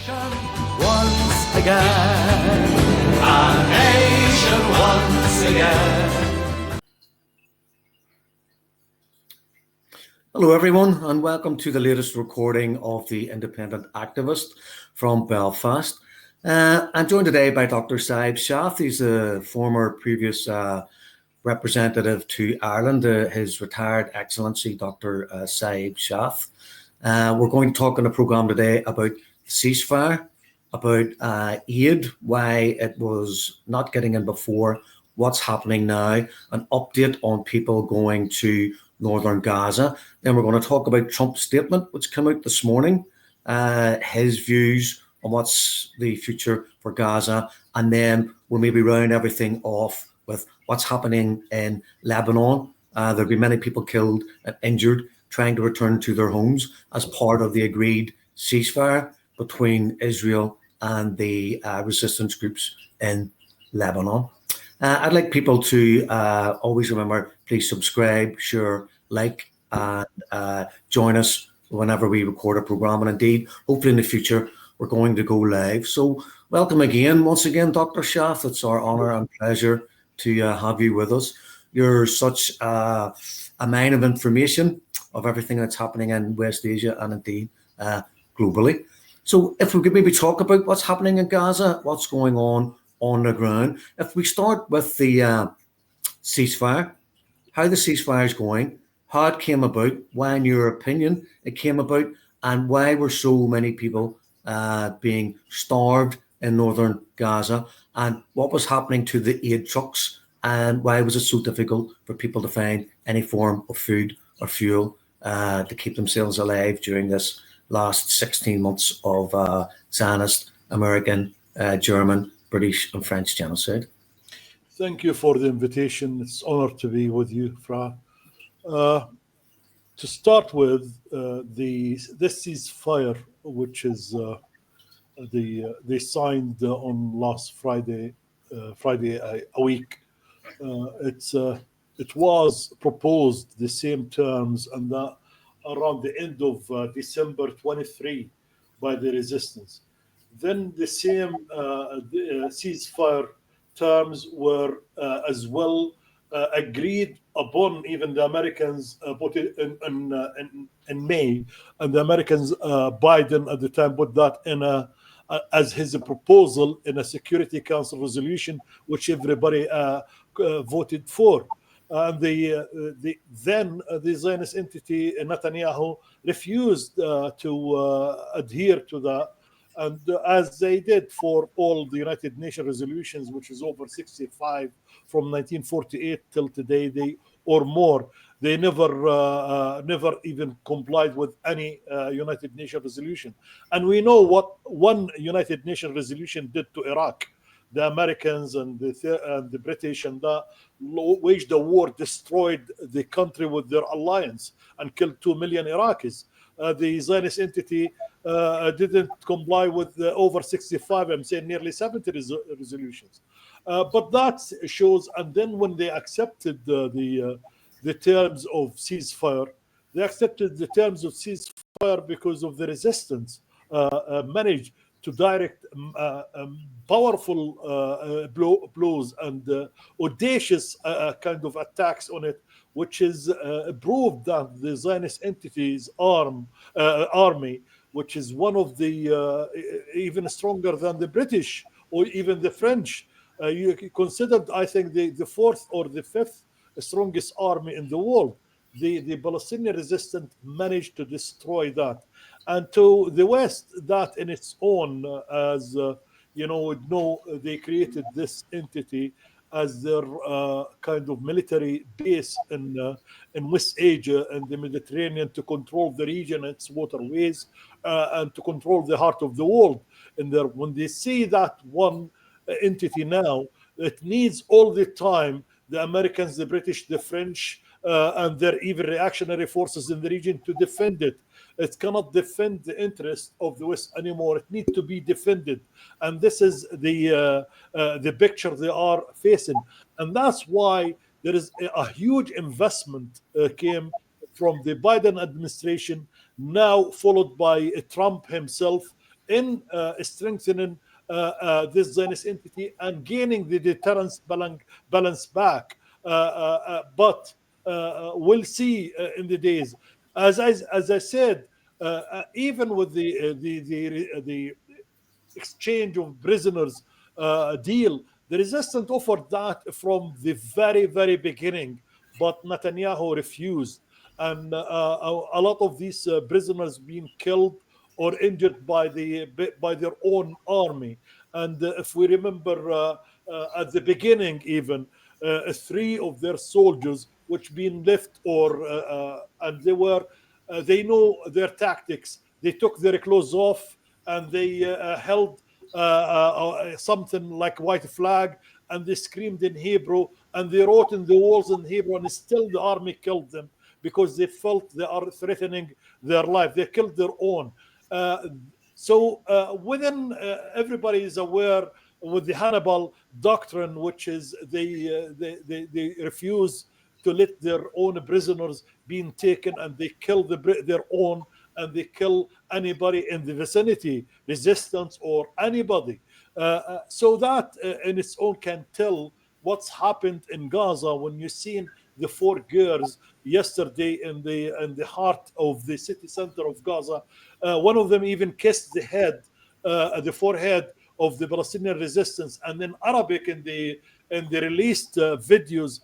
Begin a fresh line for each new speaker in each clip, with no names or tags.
Once again, a nation once again. Hello everyone and welcome to the latest recording of The Independent Activist from Belfast. I'm joined today by Dr Saeb Shaath. He's a former previous representative to Ireland, His Retired Excellency Dr Saeb Shaath. We're going to talk on the programme today about ceasefire, about aid, why it was not getting in before, what's happening now, an update on people going to northern Gaza. Then we're going to talk about Trump's statement, which came out this morning, his views on what's the future for Gaza, and then we'll maybe round everything off with what's happening in Lebanon. There'll be many people killed and injured trying to return to their homes as part of the agreed ceasefire between Israel and the resistance groups in Lebanon. I'd like people to always remember, please subscribe, share, like, and join us whenever we record a programme. And indeed, hopefully in the future, we're going to go live. So welcome again, once again, Dr. Shaath. It's our honour and pleasure to have you with us. You're such a mine of information of everything that's happening in West Asia and indeed globally. So if we could maybe talk about what's happening in Gaza, what's going on the ground. If we start with the ceasefire, how the ceasefire is going, how it came about, why in your opinion it came about, and why were so many people being starved in northern Gaza, and what was happening to the aid trucks, and why was it so difficult for people to find any form of food or fuel to keep themselves alive during this last 16 months of Zionist, American, German, British and French genocide.
Thank you for the invitation. It's an honor to be with you, Fra. To start with, this ceasefire, which is they signed on last Friday a week. It was proposed the same terms and that around the end of December 23 by the resistance. Then the same ceasefire terms were as well agreed upon. Even the Americans put it in May, and the Americans, Biden at the time, put that in as his proposal in a Security Council resolution, which everybody voted for. And then the Zionist entity Netanyahu refused to adhere to that, and as they did for all the United Nations resolutions, which is over 65 from 1948 till today, or more, they never even complied with any United Nations resolution. And we know what one United Nations resolution did to Iraq. The Americans and the British and that waged a war, destroyed the country with their alliance, and killed 2 million Iraqis. The Zionist entity didn't comply with over 65, I'm saying nearly 70 resolutions. But that shows, and then when they accepted the terms of ceasefire, they accepted the terms of ceasefire because of the resistance managed to direct powerful blows and audacious kind of attacks on it, which is proved that the Zionist entity's army, which is one of the even stronger than the British or even the French, you considered, I think, the fourth or the fifth strongest army in the world. The Palestinian resistance managed to destroy that. And to the West, that in its own, as they created this entity as their kind of military base in West Asia and the Mediterranean to control the region, its waterways, and to control the heart of the world. And when they see that one entity now, it needs all the time the Americans, the British, the French, and their even reactionary forces in the region to defend it. It cannot defend the interest of the West anymore. It needs to be defended, and this is the picture they are facing, and that's why there is a huge investment came from the Biden administration, now followed by Trump himself in strengthening this Zionist entity and gaining the deterrence balance back. But we'll see in the days. As I said, even with the exchange of prisoners deal, the resistance offered that from the very beginning, but Netanyahu refused, and a lot of these prisoners being killed or injured by their own army. And if we remember, at the beginning, even three of their soldiers, which been left, or and they know their tactics. They took their clothes off and they held something like white flag, and they screamed in Hebrew, and they wrote in the walls in Hebrew, and still the army killed them because they felt they are threatening their life. They killed their own. Uh, within everybody is aware with the Hannibal doctrine, which is they refuse to let their own prisoners being taken, and they kill their own, and they kill anybody in the vicinity, resistance or anybody. So that in its own can tell what's happened in Gaza when you seen the four girls yesterday in the heart of the city center of Gaza. One of them even kissed the forehead of the Palestinian resistance, and in Arabic in the released videos.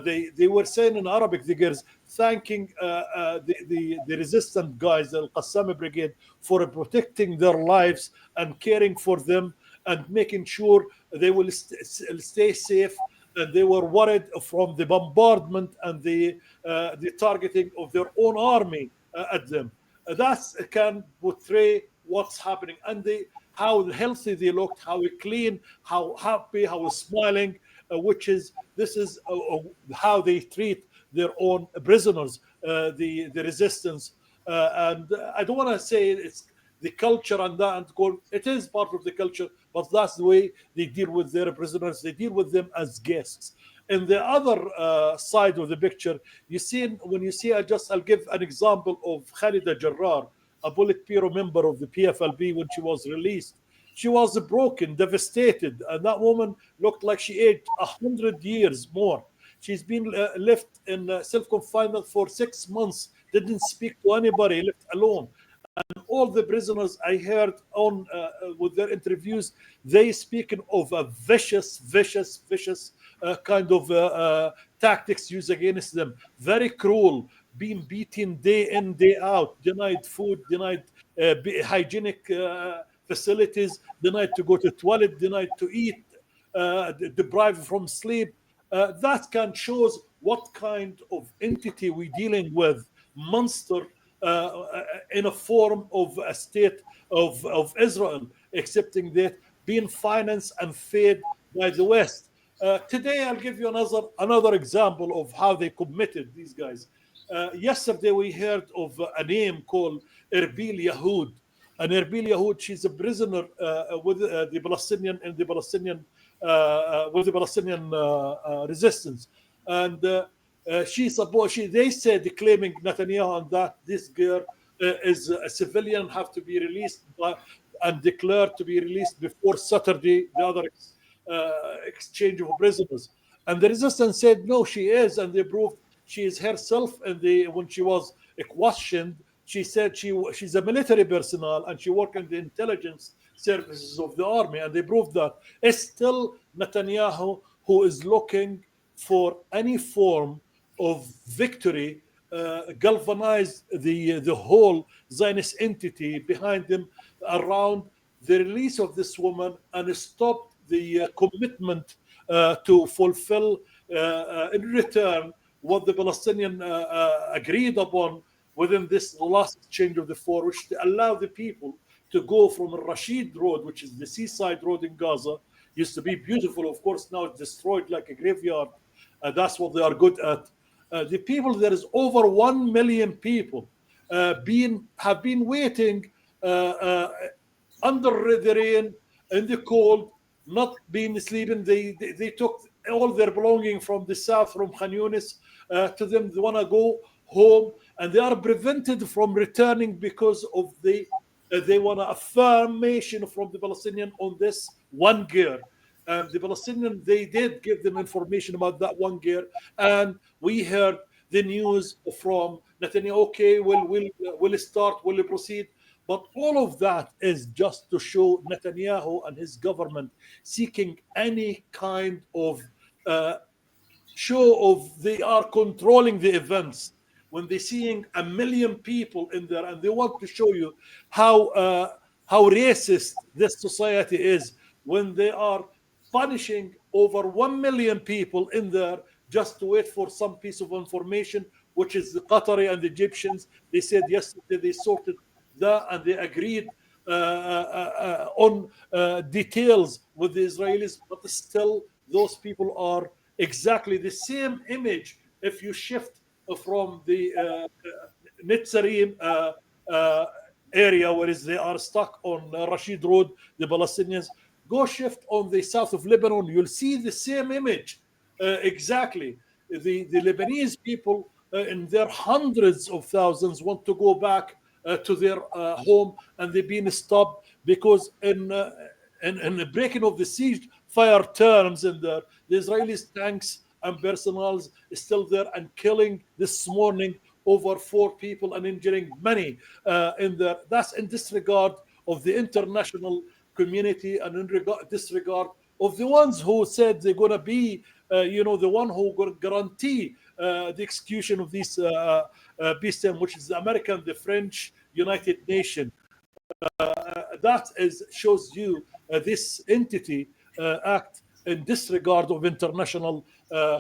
They were saying in Arabic, the girls thanking the resistant guys, the Al-Qassam Brigade, for protecting their lives and caring for them and making sure they will stay safe. And they were worried from the bombardment and the targeting of their own army at them. That can portray what's happening, and how healthy they looked, how clean, how happy, how smiling, which is this is how they treat their own prisoners, the resistance. And I don't want to say it's the culture and that, and go, it is part of the culture, but that's the way they deal with their prisoners. They deal with them as guests. In the other side of the picture, when you see, I'll give an example of Khalida Jarrar, a Politburo member of the PFLP. When she was released, she was broken, devastated, and that woman looked like she aged 100 years more. She's been left in self-confinement for 6 months, didn't speak to anybody, left alone. And all the prisoners I heard on with their interviews, they speaking of a vicious kind of tactics used against them. Very cruel, being beaten day in, day out, denied food, denied hygienic facilities, denied to go to toilet, denied to eat, deprived from sleep. That can shows what kind of entity we're dealing with, monster in a form of a state of Israel, accepting that being financed and fed by the West. Today, I'll give you another example of how they committed these guys. Yesterday, we heard of a name called Erbil Yahud. And Erbil Yahud, she's a prisoner with the Palestinian resistance, and they said, claiming Netanyahu and that this girl is a civilian, have to be released and declared to be released before Saturday, the other exchange of prisoners. And the resistance said no, she is, and they proved she is herself. And when she was questioned, she said she's a military personnel and she worked in the intelligence services of the army, and they proved that. It's still Netanyahu who is looking for any form of victory, galvanize the whole Zionist entity behind him around the release of this woman, and stop the commitment to fulfill in return what the Palestinian agreed upon within this last exchange of the four, which to allow the people to go from Rashid Road, which is the seaside road in Gaza. Used to be beautiful, of course, now it's destroyed like a graveyard. That's what they are good at. The people, there is over 1 million people have been waiting under the rain, in the cold, not being sleeping. They took all their belonging from the south, from Khan Yunis, to them. They want to go home, and they are prevented from returning because of the They want an affirmation from the Palestinian on this one gear. The Palestinian, they did give them information about that one gear, and we heard the news from Netanyahu. Okay, we'll start, we'll proceed. But all of that is just to show Netanyahu and his government seeking any kind of uh, show of they are controlling the events. When they're seeing 1 million people in there, and they want to show you how racist this society is, when they are punishing over 1 million people in there just to wait for some piece of information, which is the Qatari and the Egyptians. They said yesterday they sorted that and they agreed on details with the Israelis, but still those people are exactly the same image. If you shift from the Netzarim area, whereas they are stuck on Rashid Road, the Palestinians, go shift on the south of Lebanon, you'll see the same image exactly. The Lebanese people in their hundreds of thousands want to go back to their home, and they've been stopped because in the breaking of the siege fire terms in there, the Israelis tanks and personnel is still there and killing this morning over 4 people and injuring many in there. That's in disregard of the international community and in disregard of the ones who said they're going to be, the one who going to guarantee the execution of these peace terms, which is the American, the French, United Nations. That shows you this entity act in disregard of international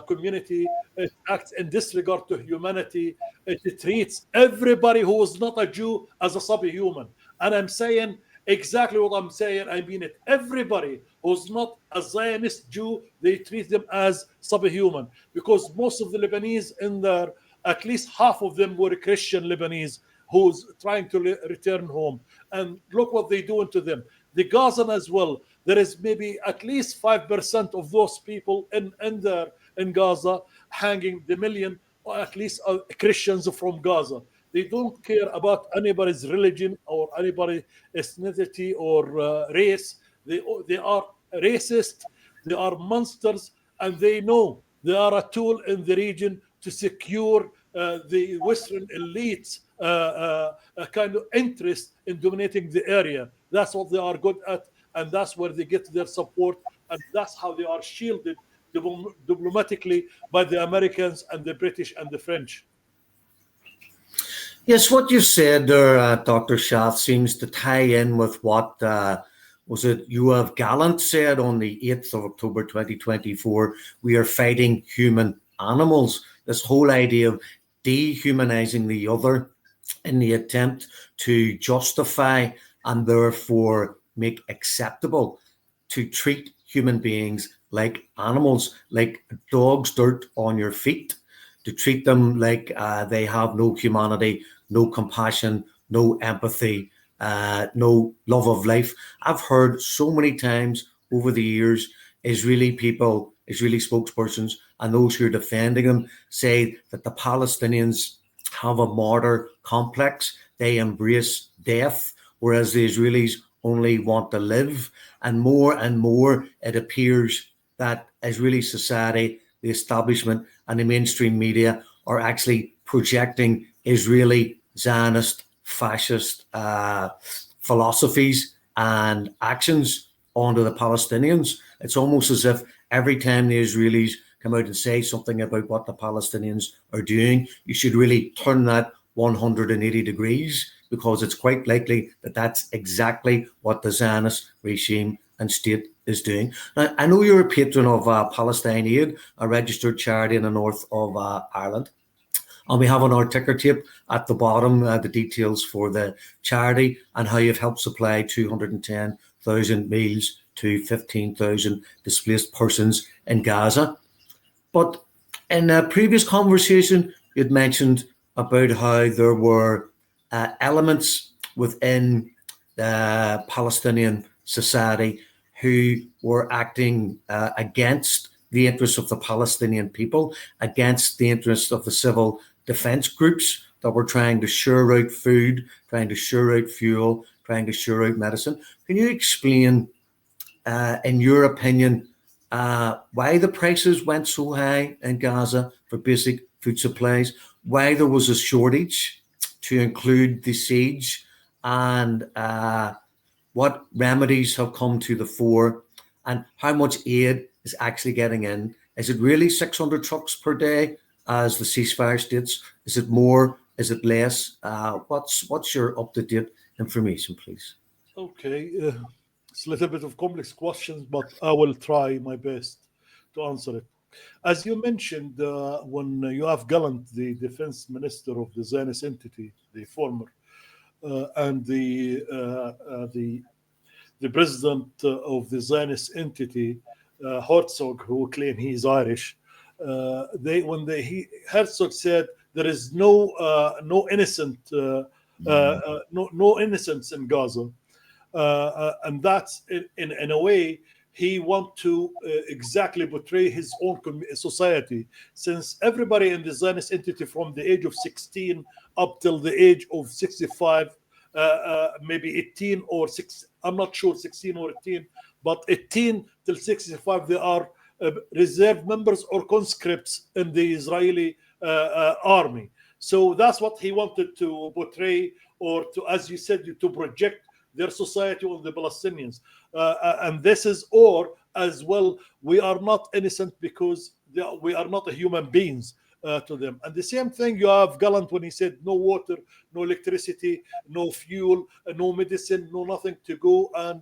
community. It acts in disregard to humanity. It treats everybody who is not a Jew as a subhuman. And I'm saying exactly what I'm saying. I mean it. Everybody who's not a Zionist Jew, they treat them as subhuman, because most of the Lebanese in there, at least half of them were Christian Lebanese who's trying to return home. And look what they're doing to them. The Gazan as well. There is maybe at least 5% of those people in there in Gaza hanging the million, or at least Christians from Gaza. They don't care about anybody's religion or anybody's ethnicity or race. They are racist. They are monsters, and they know they are a tool in the region to secure the Western elites kind of interest in dominating the area. That's what they are good at, and that's where they get their support, and that's how they are shielded diplomatically by the Americans and the British and the French.
Yes, what you said there, Dr. Shaath, seems to tie in with what was it Yoav Gallant said on the 8th of October 2024. We are fighting human animals. This whole idea of dehumanizing the other in the attempt to justify and therefore make acceptable to treat human beings like animals, like dogs' dirt on your feet, to treat them like they have no humanity, no compassion, no empathy, no love of life. I've heard so many times over the years Israeli people, Israeli spokespersons, and those who are defending them say that the Palestinians have a martyr complex. They embrace death, whereas the Israelis only want to live. And more, it appears that Israeli society, the establishment, and the mainstream media are actually projecting Israeli Zionist fascist philosophies and actions onto the Palestinians. It's almost as if every time the Israelis come out and say something about what the Palestinians are doing, you should really turn that 180 degrees, because it's quite likely that that's exactly what the Zionist regime and state is doing. Now, I know you're a patron of Palestine Aid, a registered charity in the north of Ireland. And we have on our ticker tape at the bottom the details for the charity and how you've helped supply 210,000 meals to 15,000 displaced persons in Gaza. But in a previous conversation, you'd mentioned about how there were elements within the Palestinian society who were acting against the interests of the Palestinian people, against the interests of the civil defense groups that were trying to share out food, trying to share out fuel, trying to shore out medicine. Can you explain, in your opinion, why the prices went so high in Gaza for basic food supplies, why there was a shortage to include the siege, and what remedies have come to the fore, and how much aid is actually getting in? Is it really 600 trucks per day, as the ceasefire states? Is it more? Is it less? What's your up-to-date information, please?
Okay, it's a little bit of complex questions, but I will try my best to answer it. As you mentioned, when Yoav Gallant, the defense minister of the Zionist entity, the former, and the president of the Zionist entity, Herzog, who claim he is Irish, Herzog said there is no innocent, no innocence in Gaza, and that's in a way he want to exactly portray his own society, since everybody in the Zionist entity from the age of 16 up till the age of 65, maybe 18 or 6, I'm not sure 16 or 18, but 18 till 65, they are reserve members or conscripts in the Israeli army. So that's what he wanted to portray, or to, as you said, to project their society on the Palestinians. And this is, or as well, we are not innocent because we are not human beings to them. And the same thing you have Gallant when he said no water, no electricity, no fuel, no medicine, no nothing to go, and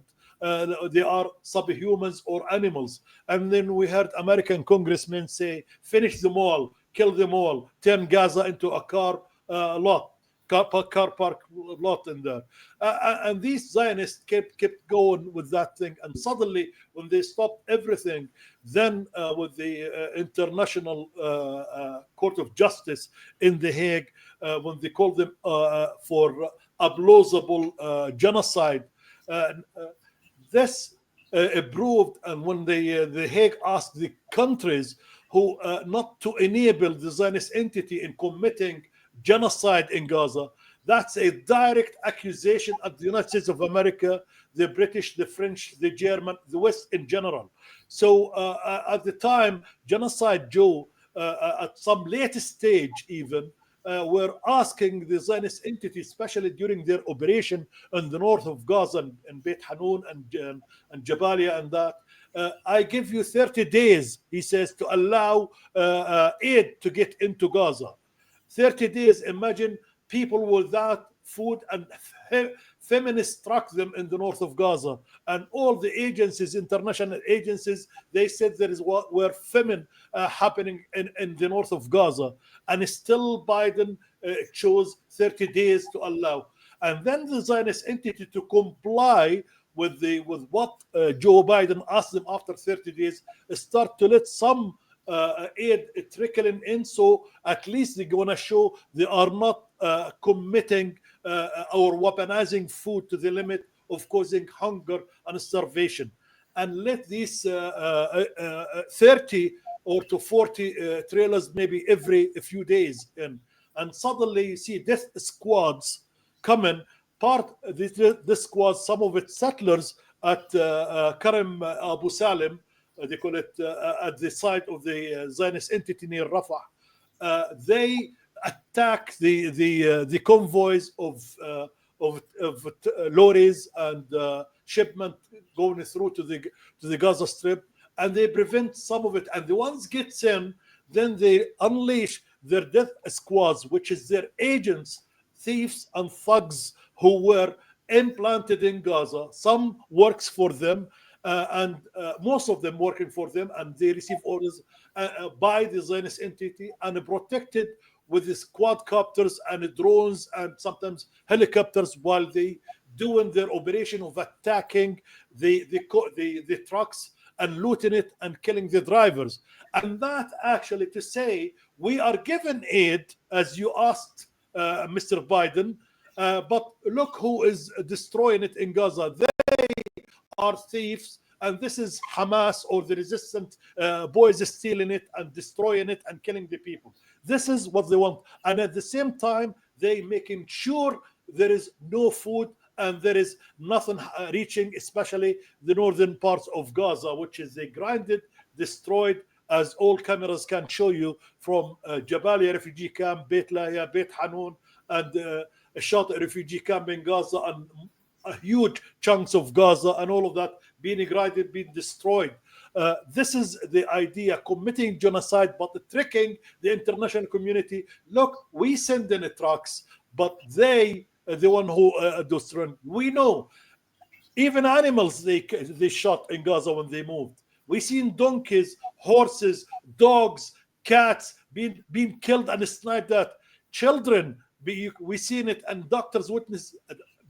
they are subhumans or animals. And then we heard American congressmen say, finish them all, kill them all, turn Gaza into a car lot. Car park lot in there, and these Zionists kept going with that thing. And suddenly, when they stopped everything, then with the International Court of Justice in The Hague, when they called them for a plausible genocide, this proved. And when The Hague asked the countries who not to enable the Zionist entity in committing genocide in Gaza, that's a direct accusation at the United States of America, the British, the French, the German, the West in general. So at the time, Genocide Joe, at some later stage even, were asking the Zionist entity, especially during their operation in the north of Gaza and Beit Hanun and Jabalia and that, I give you 30 days, he says, to allow aid to get into Gaza. 30 days, imagine people without food, and feminists struck them in the north of Gaza. And all the agencies, international agencies, they said there is what were famine happening in the north of Gaza. And still Biden chose 30 days to allow. And then the Zionist entity, to comply with what Joe Biden asked them after 30 days, start to let some aid trickling in, so at least they're going to show they are not committing or weaponizing food to the limit of causing hunger and starvation. And let these 30 or to 40 trailers maybe every few days in. And suddenly you see death squads coming. This squad, some of it settlers at Karim Abu Salim, they call it at the site of the Zionist entity near Rafah. They attack the convoys of lorries and shipment going through to the Gaza Strip, and they prevent some of it. And the ones gets in, then they unleash their death squads, which is their agents, thieves and thugs who were implanted in Gaza. Some works for them, and most of them working for them, and they receive orders by the Zionist entity and protected with these quadcopters and drones and sometimes helicopters while they doing their operation of attacking the trucks and looting it and killing the drivers. And that actually to say we are given aid, as you asked, Mr. Biden, but look who is destroying it in Gaza. They are thieves, and this is Hamas or the resistant boys stealing it and destroying it and killing the people. This is what they want. And at the same time, they making sure there is no food and there is nothing reaching, especially the northern parts of Gaza, which is they grinded, destroyed, as all cameras can show you, from Jabalia refugee camp, Beit Lahiya, Beit Hanun, and a Shaath refugee camp in Gaza, and huge chunks of Gaza, and all of that being grinded, being destroyed. This is the idea, committing genocide, but tricking the international community. Look, we send in trucks, but they, the one who destroyed. We know, even animals they shot in Gaza when they moved. We seen donkeys, horses, dogs, cats being killed and sniped at. Children, we seen it, and doctors witness.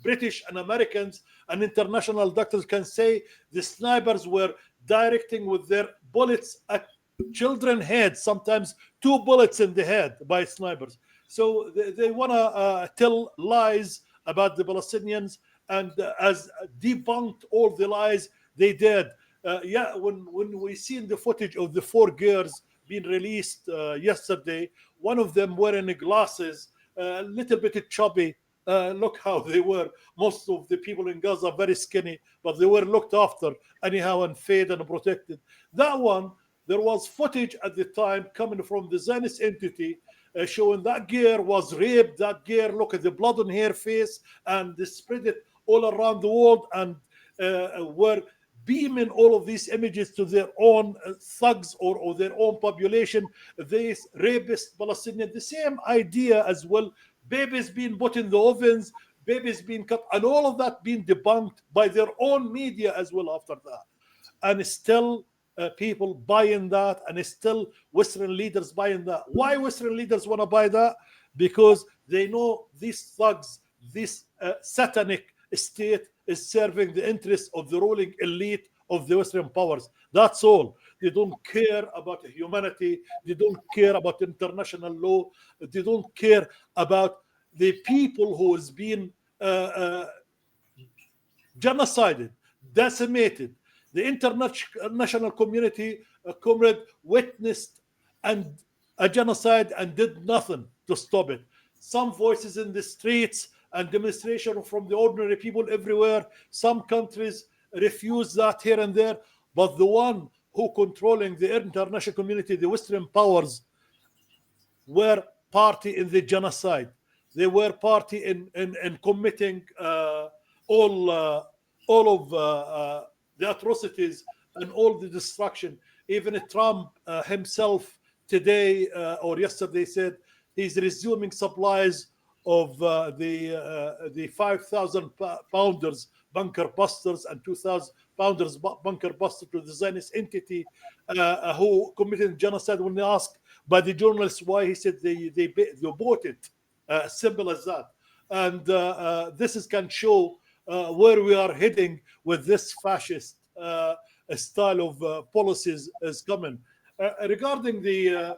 British and Americans and international doctors can say the snipers were directing with their bullets at children's heads, sometimes 2 bullets in the head by snipers. So they want to tell lies about the Palestinians, and as debunked all the lies they did. When we seen the footage of the 4 girls being released yesterday, one of them wearing glasses, a little bit chubby. Look how they were. Most of the people in Gaza very skinny, but they were looked after anyhow and fed and protected. That one, there was footage at the time coming from the Zionist entity showing that girl was raped. That girl, look at the blood on her face, and they spread it all around the world, and were beaming all of these images to their own thugs or their own population. These rapist Palestinian, the same idea as well. Babies being put in the ovens, babies being cut, and all of that being debunked by their own media as well after that. And still people buying that, and still Western leaders buying that. Why Western leaders want to buy that? Because they know these thugs, this satanic state is serving the interests of the ruling elite of the Western powers. That's all. They don't care about humanity. They don't care about international law. They don't care about the people who has been genocided, decimated. The international community, comrade, witnessed and a genocide and did nothing to stop it. Some voices in the streets and demonstration from the ordinary people everywhere. Some countries refuse that here and there, but the one who controlling the international community, the Western powers, were party in the genocide. They were party in committing all of the atrocities and all the destruction. Even Trump himself today or yesterday said he's resuming supplies of the 5,000 pounders bunker busters and 2,000 pounders bunker buster to the Zionist entity who committed genocide. When they asked by the journalists why, he said they bought it. Simple as that. And this can show where we are heading with this fascist style of policies is coming. Regarding the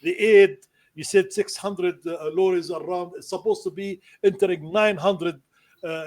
aid, you said 600 lorries around. It's supposed to be entering 900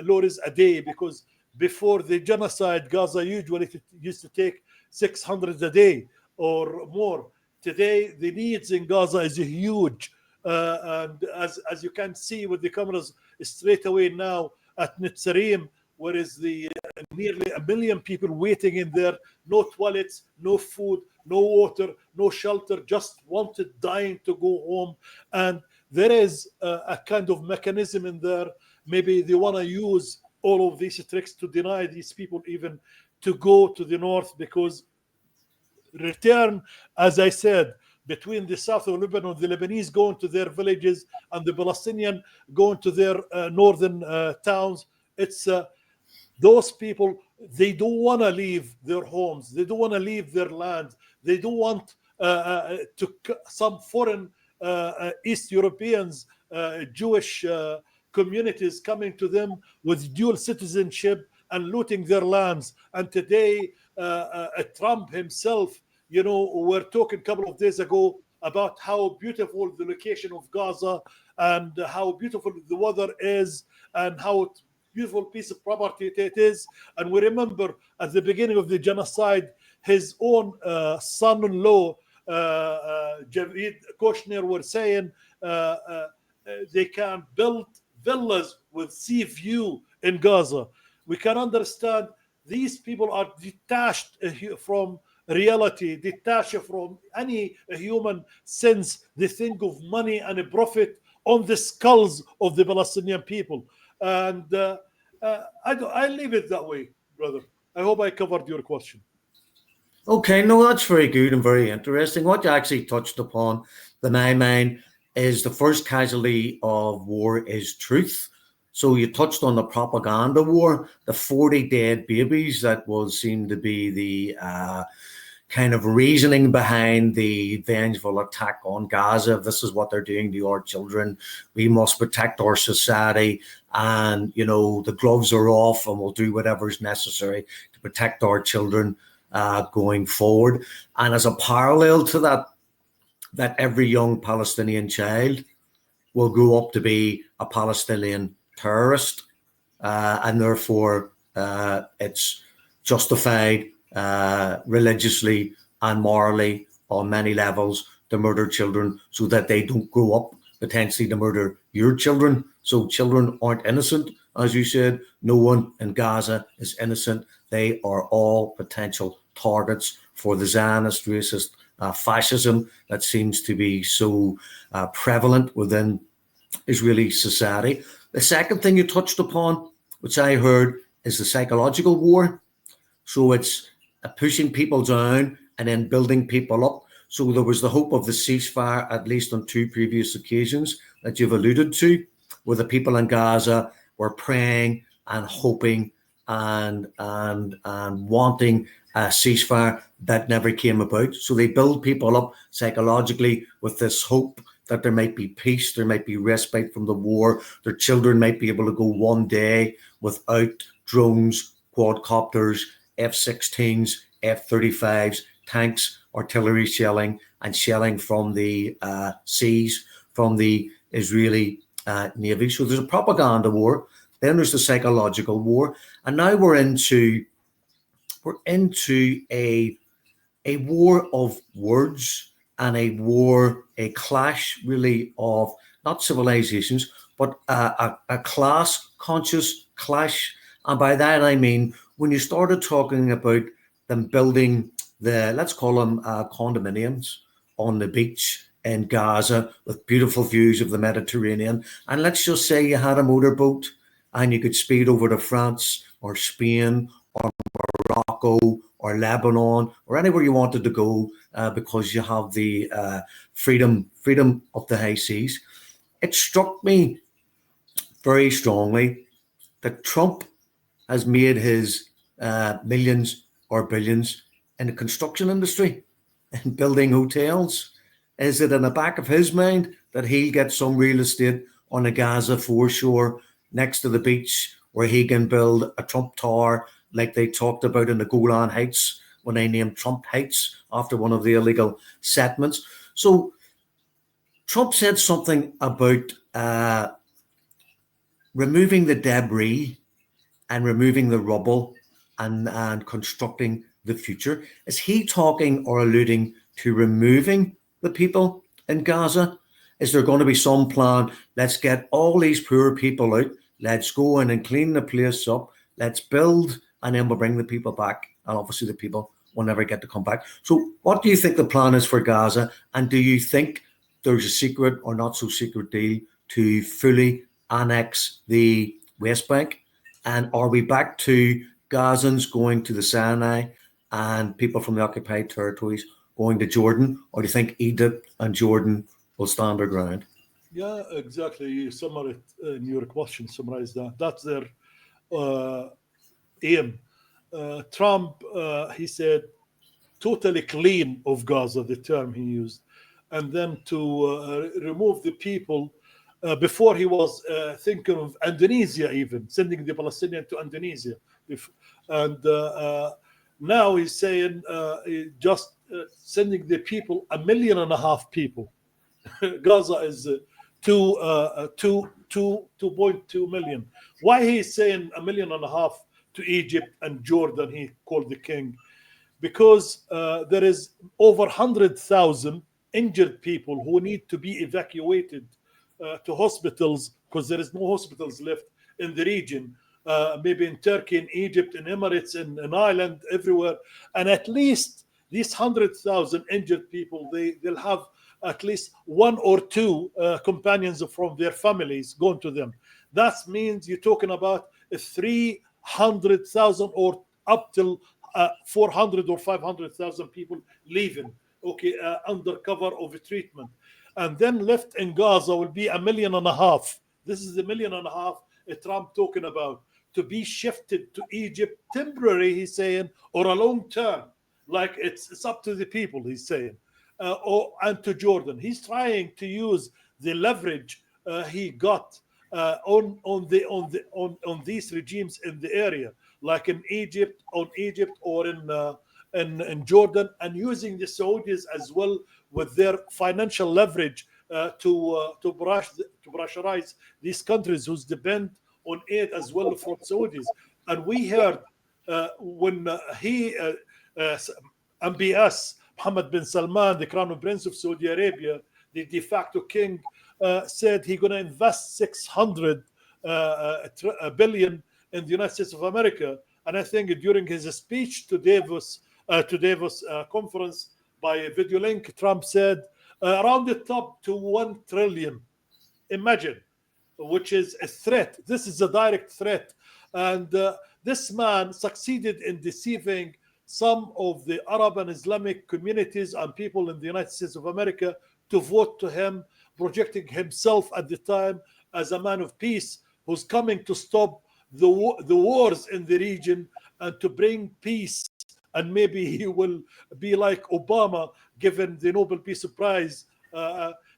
lorries a day, because before the genocide, Gaza usually used to take 600 a day or more. Today, the needs in Gaza is huge. And as you can see with the cameras straight away now at Netzarim, where is the nearly 1 million people waiting in there, no toilets, no food, no water, no shelter, just wanted, dying to go home. And there is a kind of mechanism in there. Maybe they want to use all of these tricks to deny these people even to go to the north, because return, as I said, between the south of Lebanon, the Lebanese going to their villages and the Palestinian going to their northern towns. It's those people, they don't want to leave their homes. They don't want to leave their land. They don't want some foreign East Europeans, Jewish communities coming to them with dual citizenship and looting their lands. And today, Trump himself, we're talking a couple of days ago about how beautiful the location of Gaza and how beautiful the weather is and how beautiful piece of property it is. And we remember at the beginning of the genocide, his own son-in-law, Javid Kushner, were saying they can build villas with sea view in Gaza, we can understand these people are detached from reality, detached from any human sense. They think of money and a profit on the skulls of the Palestinian people. And I leave it that way, brother. I hope I covered your question.
Okay, no, that's very good and very interesting. What you actually touched upon, in my mind, is the first casualty of war is truth. So you touched on the propaganda war, the 40 dead babies that was seem to be the kind of reasoning behind the vengeful attack on Gaza. This is what they're doing to our children. We must protect our society, and the gloves are off, and we'll do whatever is necessary to protect our children going forward. And as a parallel to that every young Palestinian child will grow up to be a Palestinian terrorist, and therefore it's justified religiously and morally on many levels to murder children so that they don't grow up potentially to murder your children. So children aren't innocent, as you said. No one in Gaza is innocent. They are all potential targets for the Zionist, racist fascism that seems to be so prevalent within Israeli society. The second thing you touched upon, which I heard, is the psychological war. So it's pushing people down and then building people up. So there was the hope of the ceasefire, at least on two previous occasions that you've alluded to, where the people in Gaza were praying and hoping and wanting a ceasefire that never came about. So they build people up psychologically with this hope that there might be peace, there might be respite from the war, their children might be able to go one day without drones, quadcopters, F-16s, F-35s, tanks, artillery shelling, and shelling from the seas, from the Israeli Navy. So there's a propaganda war, then there's the psychological war, and now we're into a war of words and a clash really of not civilizations, but a class conscious clash. And by that I mean when you started talking about them building let's call them condominiums on the beach in Gaza with beautiful views of the Mediterranean. And let's just say you had a motorboat and you could speed over to France or Spain or Morocco or Lebanon or anywhere you wanted to go because you have the freedom of the high seas. It struck me very strongly that Trump has made his millions or billions in the construction industry and building hotels. Is it in the back of his mind that he'll get some real estate on the Gaza foreshore next to the beach where he can build a Trump Tower like they talked about in the Golan Heights when they named Trump Heights after one of the illegal settlements? So Trump said something about removing the debris and removing the rubble and constructing the future. Is he talking or alluding to removing the people in Gaza? Is there going to be some plan? Let's get all these poor people out. Let's go in and clean the place up. Let's build, and then we'll bring the people back. And obviously the people will never get to come back. So what do you think the plan is for Gaza? And do you think there's a secret or not so secret deal to fully annex the West Bank? And are we back to Gazans going to the Sinai and people from the occupied territories going to Jordan? Or do you think Egypt and Jordan will stand their ground?
Yeah, exactly. You summarized in your question, summarize that. That's their aim. Trump, he said, totally clean of Gaza, the term he used, and then to remove the people. Before he was thinking of Indonesia, even sending the Palestinian to Indonesia, and now he's saying just sending the people 1.5 million people. Gaza is 2.2 million. Why he's saying 1.5 million to Egypt and Jordan? He called the king because there is over 100,000 injured people who need to be evacuated to hospitals because there is no hospitals left in the region, maybe in Turkey, in Egypt, in Emirates, in Ireland, everywhere. And at least these 100,000 injured people, they'll have at least one or two companions from their families going to them. That means you're talking about 300,000 or up till 400 or 500,000 people leaving, okay, under cover of a treatment. And then left in Gaza will be 1.5 million. This is the 1.5 million Trump talking about, to be shifted to Egypt temporary, he's saying, or a long term. Like it's up to the people, he's saying, and to Jordan. He's trying to use the leverage he got on these regimes in the area, like in Egypt, or in Jordan, and using the Saudis as well with their financial leverage to pressurize these countries who depend on aid as well from Saudis. And we heard when MBS, Mohammed bin Salman, the Crown Prince of Saudi Arabia, the de facto king, said he's going to invest 600 billion in the United States of America. And I think during his speech to Davos conference by video link, Trump said around the top to 1 trillion. Imagine, which is a threat. This is a direct threat. And this man succeeded in deceiving some of the Arab and Islamic communities and people in the United States of America to vote to him, projecting himself at the time as a man of peace who's coming to stop the wars in the region and to bring peace. And maybe he will be like Obama, given the Nobel Peace Prize.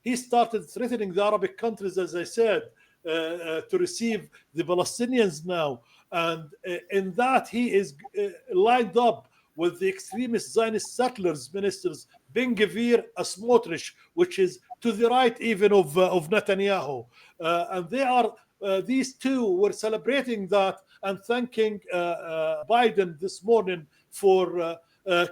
He started threatening the Arabic countries, as I said, to receive the Palestinians now. And in that, he is lined up with the extremist Zionist settlers ministers, Ben Gvir, Smotrich, which is to the right even of Netanyahu. And they are, these two were celebrating that and thanking Biden this morning for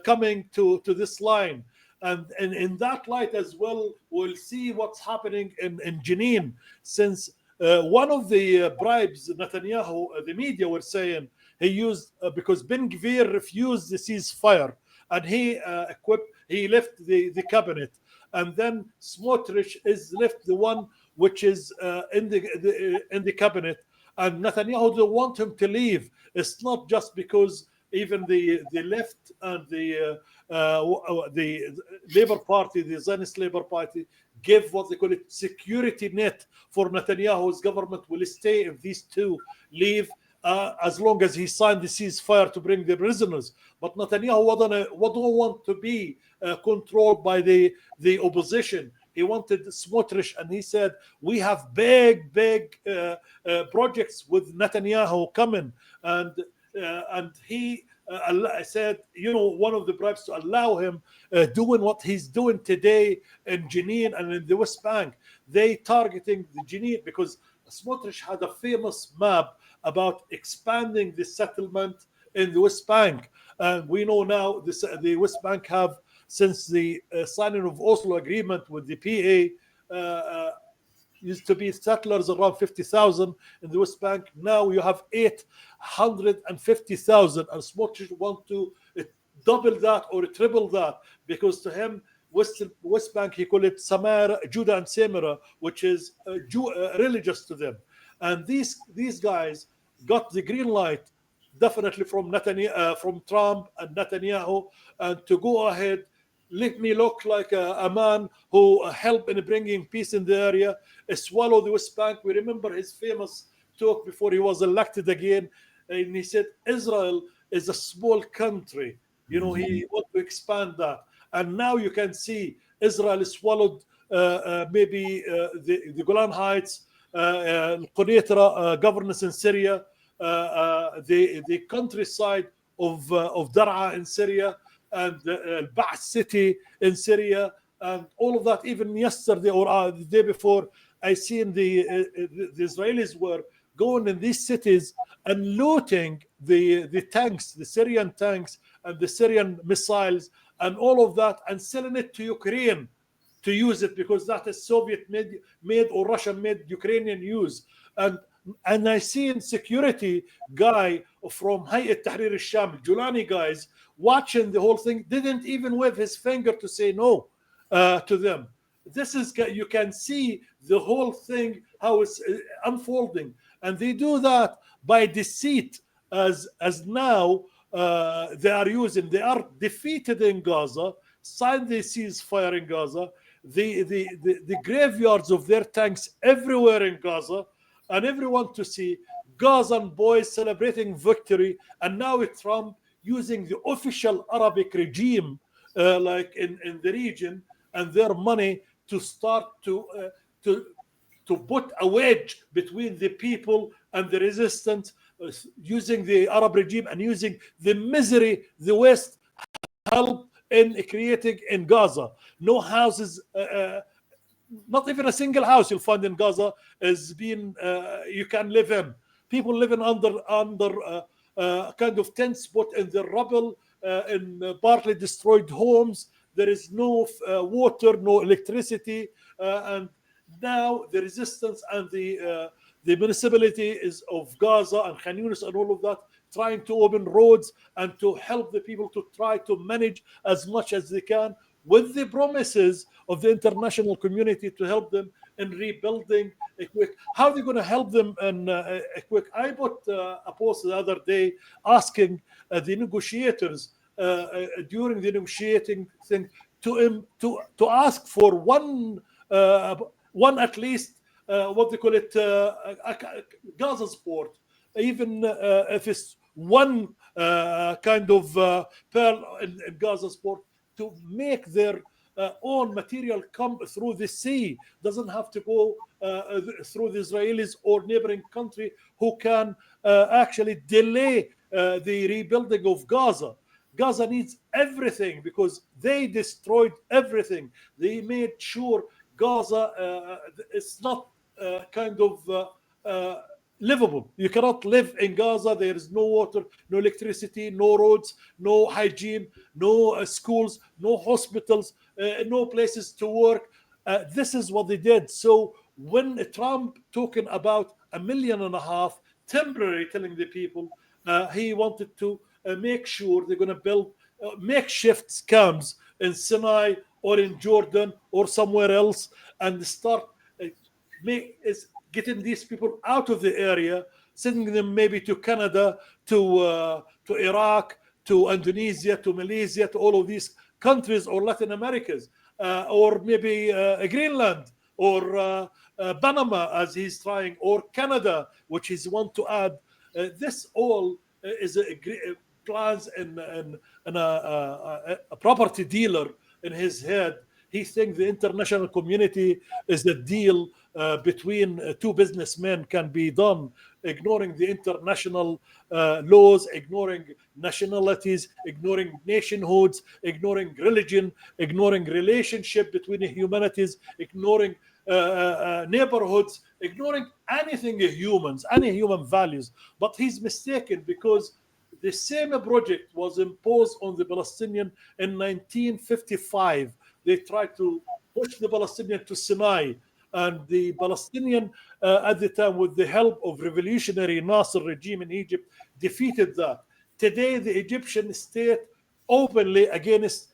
coming to this line. And in that light as well, we'll see what's happening in Jenin, since one of the bribes Netanyahu, the media were saying, he used because Ben Gvir refused the ceasefire, and he left the cabinet, and then Smotrich is left the one which is in the cabinet, and Netanyahu don't want him to leave. It's not just because even the left and the Labour Party, the Zionist Labour Party, give what they call it security net for Netanyahu's government will stay if these two leave, as long as he signed the ceasefire to bring the prisoners. But Netanyahu don't want to be controlled by the opposition. He wanted Smotrich, and he said, we have big projects with Netanyahu coming. And he said, one of the bribes to allow him doing what he's doing today in Jenin and in the West Bank. They targeting the Jenin because Smotrich had a famous map about expanding the settlement in the West Bank. And we know now the West Bank have, since the signing of Oslo agreement with the PA, used to be settlers around 50,000 in the West Bank. Now you have 850,000, and Smotrich want to double that or triple that, because to him, West Bank, he call it Samara, Judah and Samara, which is religious to them. And these guys got the green light, definitely from Trump and Netanyahu, and to go ahead. Let me look like a man who helped in bringing peace in the area, swallow the West Bank. We remember his famous talk before he was elected again, and he said Israel is a small country. He want to expand that, and now you can see Israel swallowed maybe the Golan Heights, Qunaytra governance in Syria, the countryside of Dar'a in Syria, and Ba'as city in Syria, and all of that. Even yesterday or the day before, I seen the Israelis were going in these cities and looting the tanks, the Syrian tanks and the Syrian missiles and all of that, and selling it to Ukraine to use it, because that is Soviet made or Russian made Ukrainian use. And And I seen security guy from Hayat Tahrir al-Sham, Julani guys, watching the whole thing, didn't even wave his finger to say no to them. This is, you can see the whole thing, how it's unfolding. And they do that by deceit, as now they are using. They are defeated in Gaza, signed the ceasefire in Gaza, the graveyards of their tanks everywhere in Gaza, and everyone to see Gazan boys celebrating victory, and now Trump using the official Arabic regime like in the region and their money to start to put a wedge between the people and the resistance, using the Arab regime and using the misery the West helped in creating in Gaza. No houses, not even a single house you'll find in Gaza is being you can live in. People living under kind of tents put in the rubble in partly destroyed homes. There is no water, no electricity, and now the resistance and the municipality is of Gaza and Khan Yunis and all of that, trying to open roads and to help the people to try to manage as much as they can, with the promises of the international community to help them in rebuilding a quick. How are they going to help them in a quick? I put a post the other day asking the negotiators during the negotiating thing to ask for one at least what they call it Gaza sport, even if it's one kind of pearl in Gaza sport, to make their own material come through the sea. Doesn't have to go through the Israelis or neighboring country who can actually delay the rebuilding of Gaza. Gaza needs everything because they destroyed everything. They made sure Gaza is not kind of livable. You cannot live in Gaza. There is no water, no electricity, no roads, no hygiene, no schools, no hospitals, no places to work. This is what they did. So when Trump talking about 1.5 million temporary, telling the people he wanted to make sure they're going to build makeshift camps in Sinai or in Jordan or somewhere else, and start getting these people out of the area, sending them maybe to Canada, to Iraq, to Indonesia, to Malaysia, to all of these countries, or Latin Americas, or maybe Greenland, or Panama, as he's trying, or Canada, which he's want to add. This all is plans and a property dealer in his head. He thinks the international community is the deal between two businessmen can be done, ignoring the international laws, ignoring nationalities, ignoring nationhoods, ignoring religion, ignoring relationship between the humanities, ignoring neighborhoods, ignoring anything humans, any human values. But he's mistaken, because the same project was imposed on the Palestinian in 1955. They tried to push the Palestinian to Sinai, and the Palestinian at the time, with the help of revolutionary Nasser regime in Egypt, defeated that. Today, the Egyptian state openly against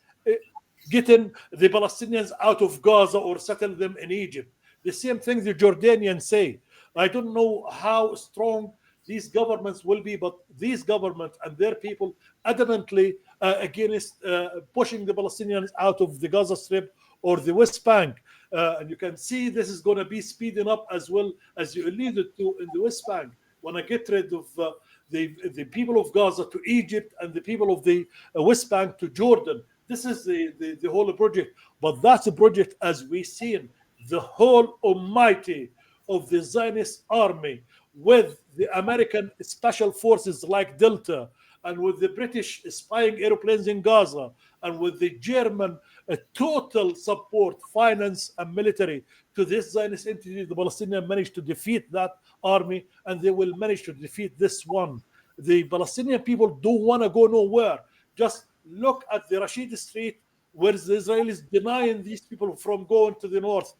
getting the Palestinians out of Gaza or settle them in Egypt. The same thing the Jordanians say. I don't know how strong these governments will be, but these governments and their people adamantly against pushing the Palestinians out of the Gaza Strip or the West Bank. And you can see this is going to be speeding up, as well as you alluded to in the West Bank. When I get rid of the people of Gaza to Egypt and the people of the West Bank to Jordan, this is the whole project. But that's a project, as we've seen, the whole almighty of the Zionist army, with the American special forces like Delta, and with the British spying airplanes in Gaza, and with the German total support, finance and military to this Zionist entity, the Palestinians managed to defeat that army, and they will manage to defeat this one. The Palestinian people don't want to go nowhere. Just look at the Rashid Street, where the Israelis denying these people from going to the north.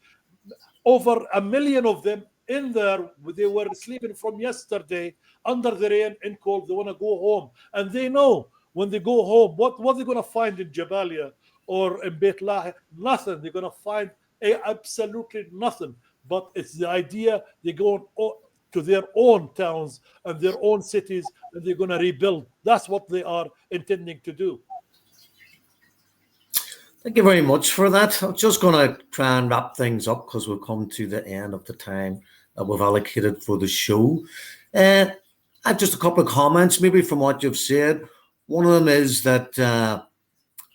Over 1 million of them in there. They were sleeping from yesterday under the rain and cold. They want to go home, and they know when they go home what they're going to find in Jabalia or in Beit Lahi. Nothing. They're going to find absolutely nothing. But it's the idea they go to their own towns and their own cities, and they're going to rebuild. That's what they are intending to do.
Thank you very much for that. I'm just going to try and wrap things up because we've come to the end of the time that we've allocated for the show. I have just a couple of comments, maybe from what you've said. One of them is that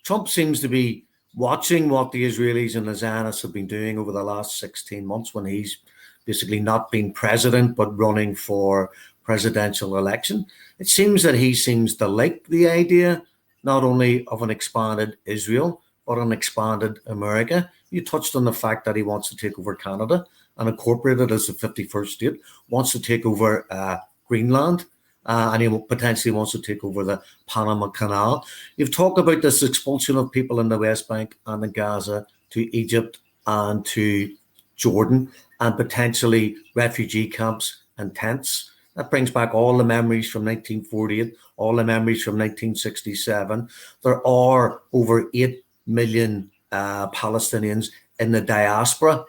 Trump seems to be watching what the Israelis and the Zionists have been doing over the last 16 months when he's basically not been president but running for presidential election. It seems that he seems to like the idea not only of an expanded Israel, but an expanded America. You touched on the fact that he wants to take over Canada and incorporate it as the 51st state, wants to take over Greenland, and he potentially wants to take over the Panama Canal. You've talked about this expulsion of people in the West Bank and in Gaza to Egypt and to Jordan, and potentially refugee camps and tents. That brings back all the memories from 1948, all the memories from 1967. There are over 8 million Palestinians in the diaspora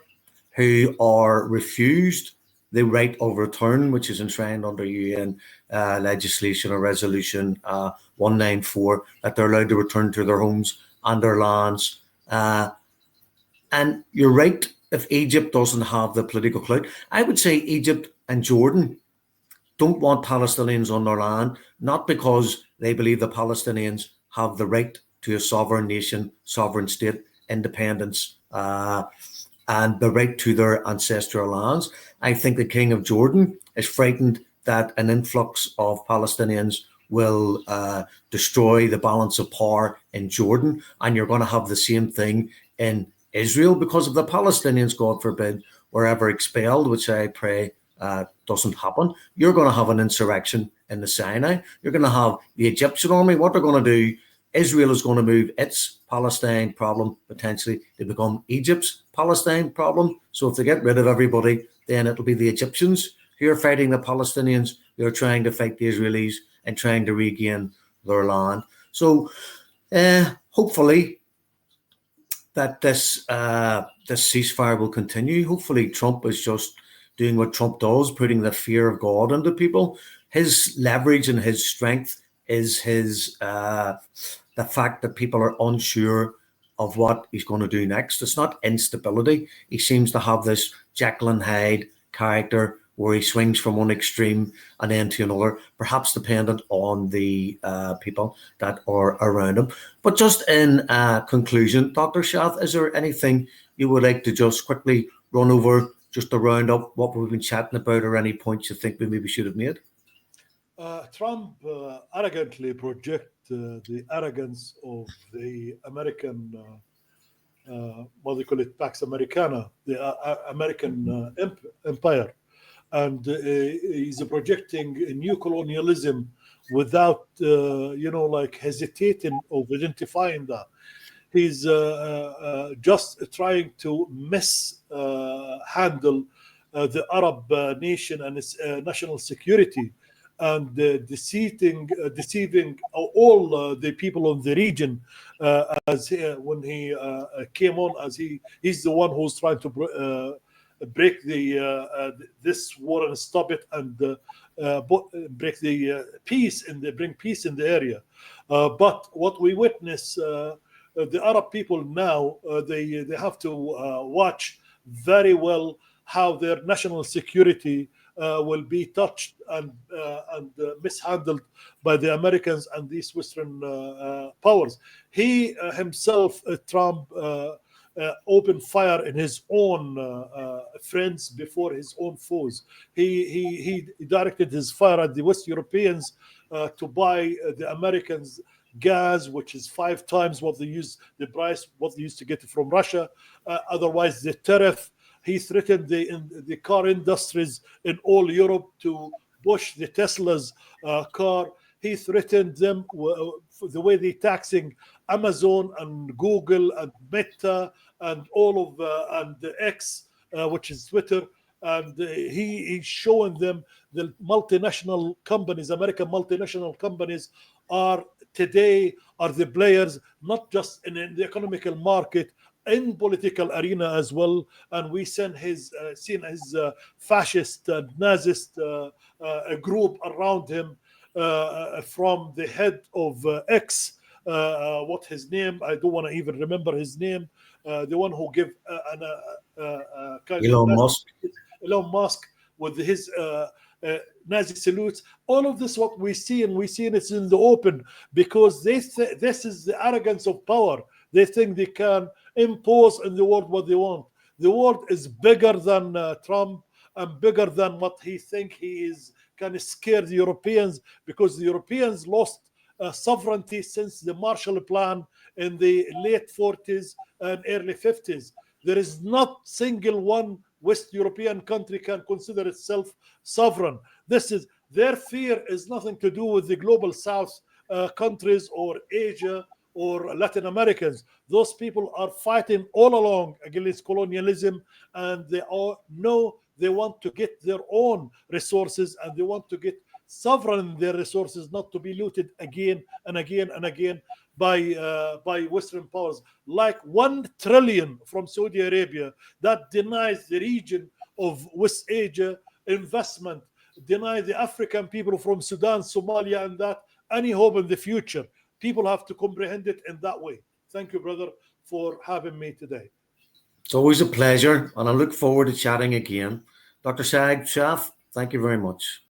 who are refused the right of return, which is enshrined under UN legislation or resolution 194, that they're allowed to return to their homes and their lands. And you're right, if Egypt doesn't have the political clout, I would say Egypt and Jordan don't want Palestinians on their land, not because they believe the Palestinians have the right to a sovereign nation, sovereign state, independence, and the right to their ancestral lands. I think the King of Jordan is frightened that an influx of Palestinians will destroy the balance of power in Jordan, and you're going to have the same thing in Israel because if the Palestinians, God forbid, were ever expelled, which I pray doesn't happen, you're going to have an insurrection in the Sinai. You're going to have the Egyptian army. What they're going to do, Israel is going to move its Palestine problem potentially to become Egypt's Palestine problem. So if they get rid of everybody, then it'll be the Egyptians who are fighting the Palestinians, who are trying to fight the Israelis and trying to regain their land. So hopefully that this ceasefire will continue. Hopefully Trump is just doing what Trump does, putting the fear of God into people. His leverage and his strength is his the fact that people are unsure of what he's going to do next. It's not instability. He seems to have this Jekyll and Hyde character where he swings from one extreme and then to another, perhaps dependent on the people that are around him. But just in conclusion, Dr. Shaath, is there anything you would like to just quickly run over, just to round up what we've been chatting about, or any points you think we maybe should have made?
Trump arrogantly project the arrogance of the American, what they call it, Pax Americana, the American empire. And he's projecting a new colonialism without, like hesitating of identifying that. He's just trying to mishandle the Arab nation and its national security, and deceiving all the people in the region. When he came on, as he's the one who's trying to break this war and stop it, and break the peace and bring peace in the area. But what we witness, the Arab people now, they have to watch very well how their national security will be touched and mishandled by the Americans and these Western powers. He himself, Trump, opened fire in his own friends before his own foes. He directed his fire at the West Europeans to buy the Americans gas, which is 5 times what they used to get from Russia. Otherwise, the tariff. He threatened the car industries in all Europe to push the Tesla's car. He threatened them the way they're taxing Amazon and Google and Meta and all of and the X, which is Twitter. and he's showing them the multinational companies, American multinational companies, are today are the players, not just in the economical market, in political arena as well. And we seen his fascist Nazist group around him, from the head of X. What his name? I don't want to even remember his name. The one who gave kind of
Elon
Nazi,
Musk.
Elon Musk, with his Nazi salutes. All of this, what we see, and we see it's in the open, because this is the arrogance of power. They think they can impose in the world what they want. The world is bigger than Trump, and bigger than what he think he is, can scare the Europeans, because the Europeans lost sovereignty since the Marshall Plan in the late 40s and early 50s. There is not single one West European country can consider itself sovereign. This is their fear is nothing to do with the global South countries or Asia or Latin Americans. Those people are fighting all along against colonialism, and they all know they want to get their own resources, and they want to get sovereign in their resources, not to be looted again and again and again by Western powers. Like 1 trillion from Saudi Arabia that denies the region of West Asia investment, deny the African people from Sudan, Somalia, and that any hope in the future. People have to comprehend it in that way. Thank you, brother, for having me today.
It's always a pleasure, and I look forward to chatting again. Dr. Saeb Shaath, thank you very much.